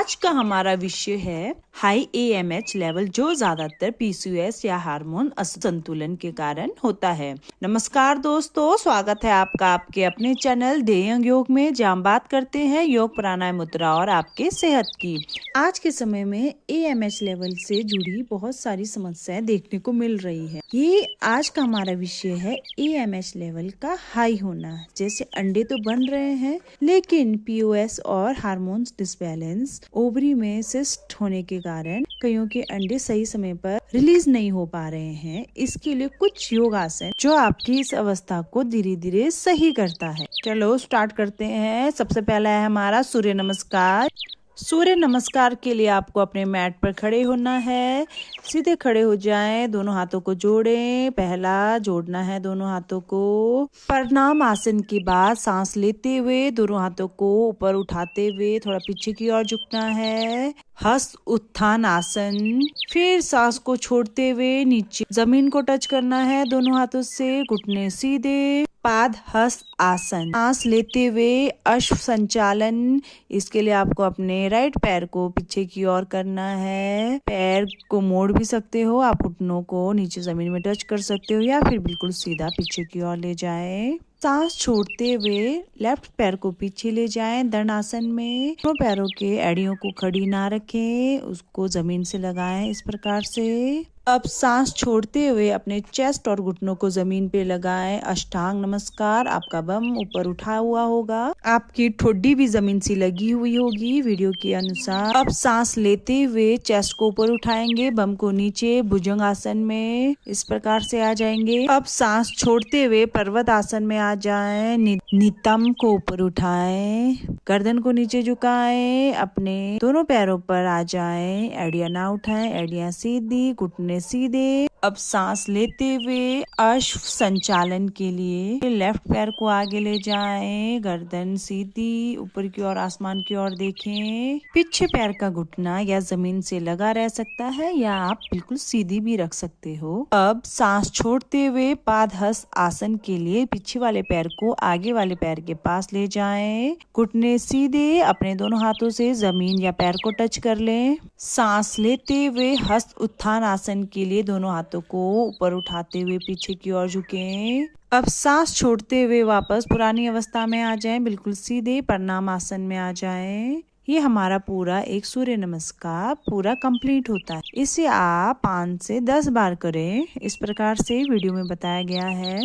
आज का हमारा विषय है हाई AMH लेवल, जो ज्यादातर PCOS या हार्मोन असंतुलन के कारण होता है। नमस्कार दोस्तों, स्वागत है आपका आपके अपने चैनल देयंग योग में, जहाँ हम बात करते हैं योग, प्राणायाम, मुद्रा और आपके सेहत की। आज के समय में AMH लेवल से जुड़ी बहुत सारी समस्याएं देखने को मिल रही है। ये आज का हमारा विषय है AMH लेवल का हाई होना। जैसे अंडे तो बन रहे हैं, लेकिन POS और हार्मोन्स डिसबैलेंस, ओवरी में सिस्ट होने के कारण कईयों के अंडे सही समय पर रिलीज नहीं हो पा रहे हैं। इसके लिए कुछ योग आसन जो आपकी इस अवस्था को धीरे धीरे सही करता है। चलो स्टार्ट करते हैं। सबसे पहला है हमारा सूर्य नमस्कार। सूर्य नमस्कार के लिए आपको अपने मैट पर खड़े होना है। सीधे खड़े हो जाएं, दोनों हाथों को जोड़ें। पहला जोड़ना है दोनों हाथों को। प्रणाम आसन के बाद सांस लेते हुए दोनों हाथों को ऊपर उठाते हुए थोड़ा पीछे की ओर झुकना है। हस्त उत्थान आसन। फिर सांस को छोड़ते हुए नीचे जमीन को टच करना है दोनों हाथों से, घुटने सीधे। पाद हस्त आसन। सांस लेते हुए अश्व संचालन। इसके लिए आपको अपने राइट पैर को पीछे की ओर करना है। पैर को मोड़ भी सकते हो, आप घुटनों को नीचे जमीन में टच कर सकते हो, या फिर बिल्कुल सीधा पीछे की ओर ले जाएं। सांस छोड़ते हुए लेफ्ट पैर को पीछे ले जाएं दंडासन में। दोनों पैरों के एड़ियों को खड़ी ना रखें, उसको जमीन से लगाएं इस प्रकार से। अब सांस छोड़ते हुए अपने चेस्ट और घुटनों को जमीन पे लगाएं। अष्टांग नमस्कार। आपका बम ऊपर उठा हुआ होगा, आपकी ठोडी भी जमीन से लगी हुई होगी वीडियो के अनुसार। अब सांस लेते हुए चेस्ट को ऊपर उठाएंगे, बम को नीचे भुजंग आसन में इस प्रकार से आ जाएंगे। अब सांस छोड़ते हुए पर्वत आसन में आ जाएं। नितंब को ऊपर उठाएं, गर्दन को नीचे झुकाएं, अपने दोनों पैरों पर आ जाएं। एड़ियां ना उठाएं, एड़ियां सीधी, घुटने सीधे। अब सांस लेते हुए अश्व संचालन के लिए लेफ्ट पैर को आगे ले जाएं, गर्दन सीधी, ऊपर की ओर आसमान की ओर देखें। पीछे पैर का घुटना या जमीन से लगा रह सकता है, या आप बिल्कुल सीधी भी रख सकते हो। अब सांस छोड़ते हुए पादहस्त आसन के लिए पीछे वाले पैर को आगे वाले पैर के पास ले जाएं, घुटने सीधे, अपने दोनों हाथों से जमीन या पैर को टच कर लें। सांस लेते हुए हस्त उत्थान आसन के लिए दोनों हाथों को ऊपर उठाते हुए पीछे की ओर झुकें। अब सांस छोड़ते हुए वापस पुरानी अवस्था में आ जाएं, बिल्कुल सीधे प्रणाम आसन में आ जाएं। ये हमारा पूरा एक सूर्य नमस्कार पूरा कंप्लीट होता है। इसे आप 5 से 10 बार करें, इस प्रकार से वीडियो में बताया गया है।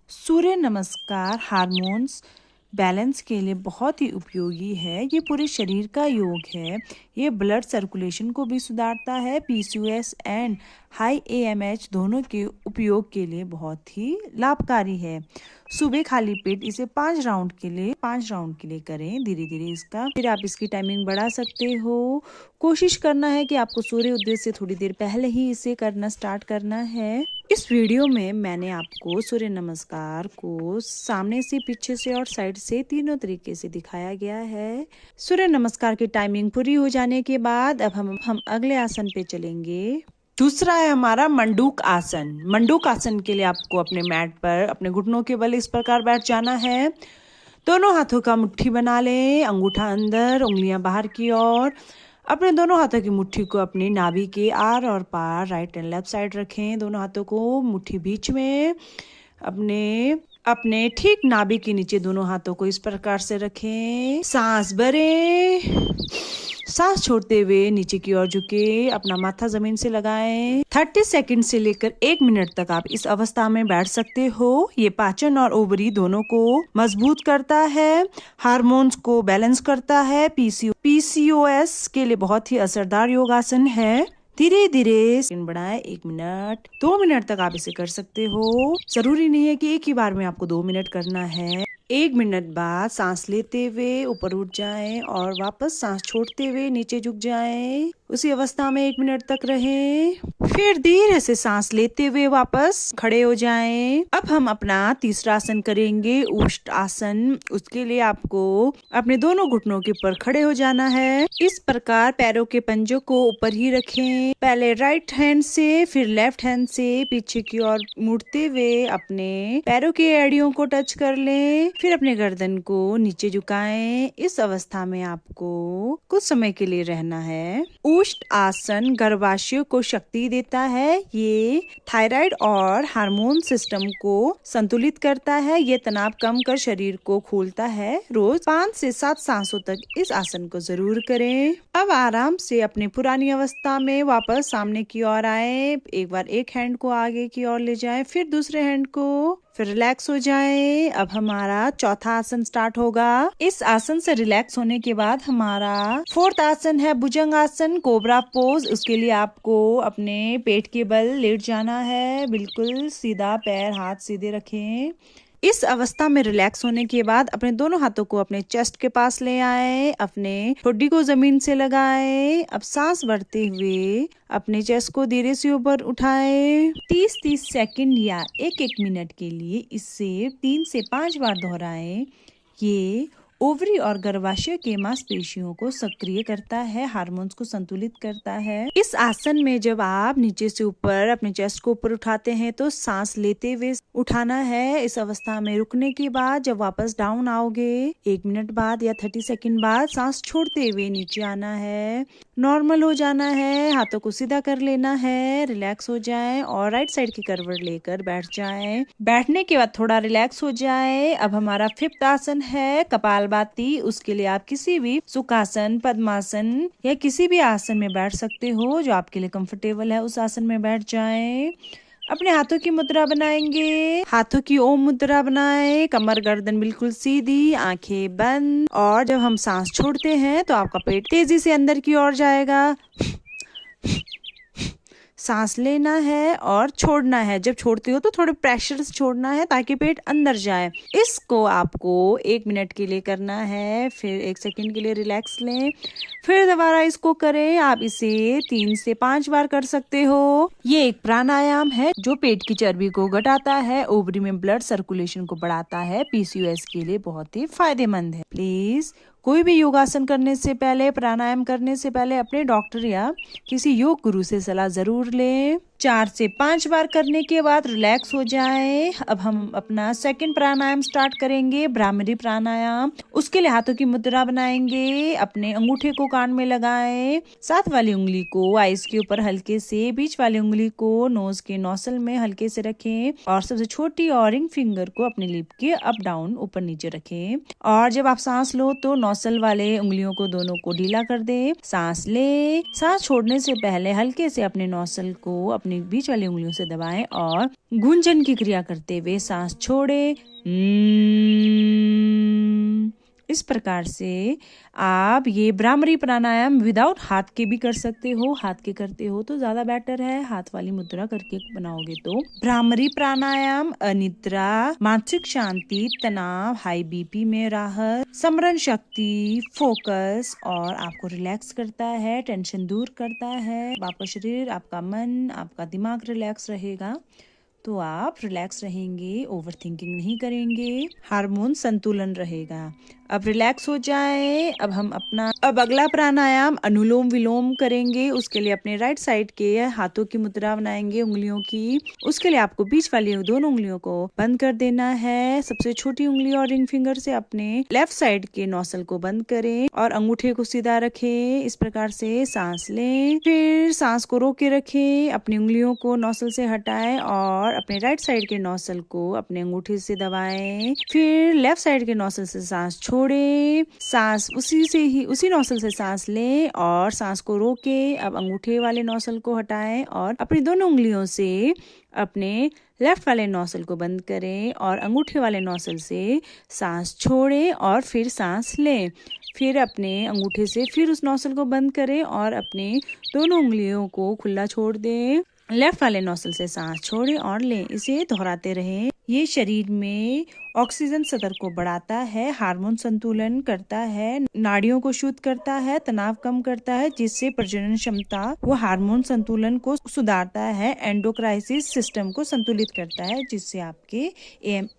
सूर्य नमस्कार हार्मोन्स बैलेंस के लिए बहुत ही उपयोगी है। ये पूरे शरीर का योग है। ये ब्लड सर्कुलेशन को भी सुधारता है। PCOS एंड हाई AMH दोनों के उपयोग के लिए बहुत ही लाभकारी है। सुबह खाली पेट इसे 5 राउंड के लिए करें धीरे धीरे इसका। फिर आप इसकी टाइमिंग बढ़ा सकते हो। कोशिश करना है कि आपको सूर्य उदय से थोड़ी देर पहले ही इसे करना स्टार्ट करना है। इस वीडियो में मैंने आपको सूर्य नमस्कार को सामने से, पीछे से और साइड से तीनों तरीके से दिखाया गया है। सूर्य नमस्कार की टाइमिंग पूरी हो जाने के बाद अब हम अगले आसन पे चलेंगे। दूसरा है हमारा मंडूक आसन। मंडूक आसन के लिए आपको अपने मैट पर अपने घुटनों के बल इस प्रकार बैठ जाना है। दोनों हाथों का मुट्ठी बना लें, अंगूठा अंदर, उंगलियां बाहर की ओर। अपने दोनों हाथों की मुट्ठी को अपनी नाभि के आर और पार, राइट एंड लेफ्ट साइड रखें। दोनों हाथों को मुट्ठी बीच में, अपने ठीक नाभि के नीचे दोनों हाथों को इस प्रकार से रखें। सांस भरें, सांस छोड़ते हुए नीचे की ओर झुके, अपना माथा जमीन से लगाएं। 30 सेकंड से लेकर 1 मिनट तक आप इस अवस्था में बैठ सकते हो। ये पाचन और ओवरी दोनों को मजबूत करता है, हार्मोन्स को बैलेंस करता है। PCOS के लिए बहुत ही असरदार योगासन है। धीरे धीरे बढ़ाएं, 1 मिनट, 2 मिनट तक आप इसे कर सकते हो। जरूरी नहीं है कि एक ही बार में आपको 2 मिनट करना है। 1 मिनट बाद सांस लेते हुए ऊपर उठ जाएं और वापस सांस छोड़ते हुए नीचे झुक जाएं। उसी अवस्था में 1 मिनट तक रहें। फिर धीरे से सांस लेते हुए वापस खड़े हो जाएं। अब हम अपना तीसरा आसन करेंगे, उष्ट आसन। उसके लिए आपको अपने दोनों घुटनों के ऊपर खड़े हो जाना है। इस प्रकार पैरों के पंजों को ऊपर ही रखें। पहले राइट हैंड से, फिर लेफ्ट हैंड से पीछे की ओर मुड़ते हुए अपने पैरों की एड़ियों को टच कर लें। फिर अपने गर्दन को नीचे झुकाएं। इस अवस्था में आपको कुछ समय के लिए रहना है। उष्ट आसन गर्भाशय को शक्ति देता है। ये थायराइड और हार्मोन सिस्टम को संतुलित करता है। ये तनाव कम कर शरीर को खोलता है। रोज 5 से 7 सांसों तक इस आसन को जरूर करें। अब आराम से अपनी पुरानी अवस्था में वापस सामने की ओर आए। एक बार एक हैंड को आगे की ओर ले जाएं, फिर दूसरे हैंड को, फिर रिलैक्स हो जाए। अब हमारा चौथा आसन स्टार्ट होगा। इस आसन से रिलैक्स होने के बाद हमारा 4th आसन है भुजंग आसन, कोबरा पोज। उसके लिए आपको अपने पेट के बल लेट जाना है। बिल्कुल सीधा, पैर हाथ सीधे रखें। इस अवस्था में रिलैक्स होने के बाद अपने दोनों हाथों को अपने चेस्ट के पास ले आए, अपने ठोडी को जमीन से लगाए। अब सांस भरते हुए अपने चेस्ट को धीरे से ऊपर उठाए। 30-30 सेकंड या 1-1 मिनट के लिए इसे 3 से 5 बार दोहराएं। ये ओवरी और गर्भाशय के मांसपेशियों को सक्रिय करता है, हार्मोन्स को संतुलित करता है। इस आसन में जब आप नीचे से ऊपर अपने चेस्ट को ऊपर उठाते हैं तो सांस लेते हुए उठाना है। इस अवस्था में रुकने के बाद जब वापस डाउन आओगे 1 मिनट बाद या 30 सेकंड बाद सांस छोड़ते हुए नीचे आना है। नॉर्मल हो जाना है, हाथों को सीधा कर लेना है, रिलैक्स हो जाएं और राइट साइड की करवट लेकर बैठ जाएं। बैठने के बाद थोड़ा रिलैक्स हो जाए। अब हमारा 5th आसन है कपालभाति। उसके लिए आप किसी भी सुखासन, पद्मासन या किसी भी आसन में बैठ सकते हो जो आपके लिए कंफर्टेबल है। उस आसन में बैठ जाएं। अपने हाथों की मुद्रा बनाएंगे। हाथों की ओम मुद्रा बनाएं। कमर गर्दन बिल्कुल सीधी, आंखें बंद। और जब हम सांस छोड़ते हैं तो आपका पेट तेजी से अंदर की ओर जाएगा। सांस लेना है और छोड़ना है। जब छोड़ते हो तो थोड़े प्रेशर से छोड़ना है ताकि पेट अंदर जाए। इसको आपको 1 मिनट के लिए करना है। फिर 1 सेकंड के लिए रिलैक्स लें, फिर दोबारा इसको करें। आप इसे 3 से 5 बार कर सकते हो। ये एक प्राणायाम है जो पेट की चर्बी को घटाता है, ओवरी में ब्लड सर्कुलेशन को बढ़ाता है, पीसीओएस के लिए बहुत ही फायदेमंद है। प्लीज कोई भी योगासन करने से पहले, प्राणायाम करने से पहले अपने डॉक्टर या किसी योग गुरु से सलाह जरूर लें। 4 से 5 बार करने के बाद रिलैक्स हो जाए। अब हम अपना 2nd प्राणायाम स्टार्ट करेंगे, भ्रामरी प्राणायाम। उसके लिए हाथों की मुद्रा बनाएंगे। अपने अंगूठे को कान में लगाएं। 7 वाली उंगली को आइस के ऊपर हल्के से, बीच वाली उंगली को नोज के नोसल में हल्के से रखें और सबसे छोटी और रिंग फिंगर को अपने लिप के अप डाउन ऊपर नीचे रखें। और जब आप सांस लो तो नोसल वाले उंगलियों को दोनों को ढीला कर दे। सांस ले। सांस छोड़ने से पहले हल्के से अपने नोसल को अपने बीच वाली उंगलियों से दबाएं और गुंजन की क्रिया करते हुए सांस छोड़े। इस प्रकार से आप ये भ्रामरी प्राणायाम विदाउट हाथ के भी कर सकते हो। हाथ के करते हो तो ज्यादा बेटर है, हाथ वाली मुद्रा करके बनाओगे तो। भ्रामरी प्राणायाम अनिद्रा, मानसिक शांति, तनाव, हाई बीपी में राहत, स्मरण शक्ति, फोकस और आपको रिलैक्स करता है, टेंशन दूर करता है। आपका शरीर, आपका मन, आपका दिमाग रिलैक्स रहेगा तो आप रिलैक्स रहेंगे, ओवर थिंकिंग नहीं करेंगे, हार्मोन संतुलन रहेगा। अब रिलैक्स हो जाए। अब अगला प्राणायाम अनुलोम विलोम करेंगे। उसके लिए अपने राइट साइड के हाथों की मुद्रा बनाएंगे, उंगलियों की। उसके लिए आपको बीच वाली दोनों उंगलियों को बंद कर देना है। सबसे छोटी उंगली और रिंग फिंगर से अपने लेफ्ट साइड के नोसल को बंद करें और अंगूठे को सीधा रखें। इस प्रकार से सांस लें, फिर सांस को रोक के रखें। अपनी उंगलियों को नोसल से हटाएं और अपने राइट साइड के नोसल को अपने अंगूठे से दबाएं। फिर लेफ्ट साइड के नोसल से सांस छोड़े। सांस उसी नोसल से सांस लें और सांस को रोके। अब अंगूठे वाले नोसल को हटाएं और अपनी दोनों उंगलियों से अपने लेफ्ट वाले नोसल को बंद करें और अंगूठे वाले नोसल से सांस छोड़ें और फिर सांस लें। फिर अपने अंगूठे से फिर उस नोसल को बंद करें और अपने दोनों उंगलियों को खुला छोड़ दें। लेफ्ट वाले नोसल से सांस छोड़ें और लें। इसे दोहराते रहें। ये शरीर में ऑक्सीजन स्तर को बढ़ाता है, हार्मोन संतुलन करता है, नाड़ियों को शुद्ध करता है, तनाव कम करता है, जिससे प्रजनन क्षमता व हार्मोन संतुलन को सुधारता है, एंडोक्राइसिस सिस्टम को संतुलित करता है, जिससे आपके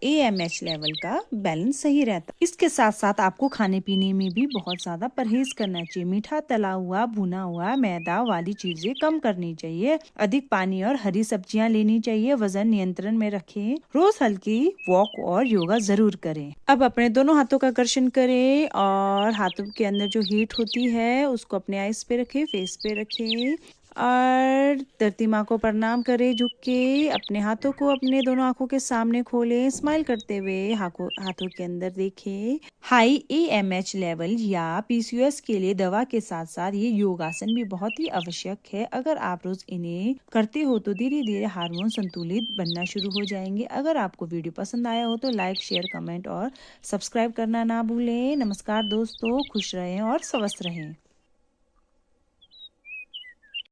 AMH लेवल का बैलेंस सही रहता है। इसके साथ साथ आपको खाने पीने में भी बहुत ज्यादा परहेज करना चाहिए। मीठा, तला हुआ, भुना हुआ, मैदा वाली चीजें कम करनी चाहिए। अधिक पानी और हरी सब्जियां लेनी चाहिए। वजन नियंत्रण में रखें। रोज हल्की वॉक और योगा जरूर करें। अब अपने दोनों हाथों का घर्षण करें और हाथों के अंदर जो हीट होती है उसको अपने आइस पे रखें, फेस पे रखें और धरती माँ को प्रणाम करें झुक के। अपने हाथों को अपने दोनों आंखों के सामने खोलें, स्माइल करते हुए हाथों के अंदर देखें। हाई AMH लेवल या PCOS के लिए दवा के साथ साथ ये योगासन भी बहुत ही आवश्यक है। अगर आप रोज इन्हें करते हो तो धीरे धीरे हार्मोन संतुलित बनना शुरू हो जाएंगे। अगर आपको वीडियो पसंद आया हो तो लाइक, शेयर, कमेंट और सब्सक्राइब करना ना भूलें। नमस्कार दोस्तों, खुश रहें और स्वस्थ रहें।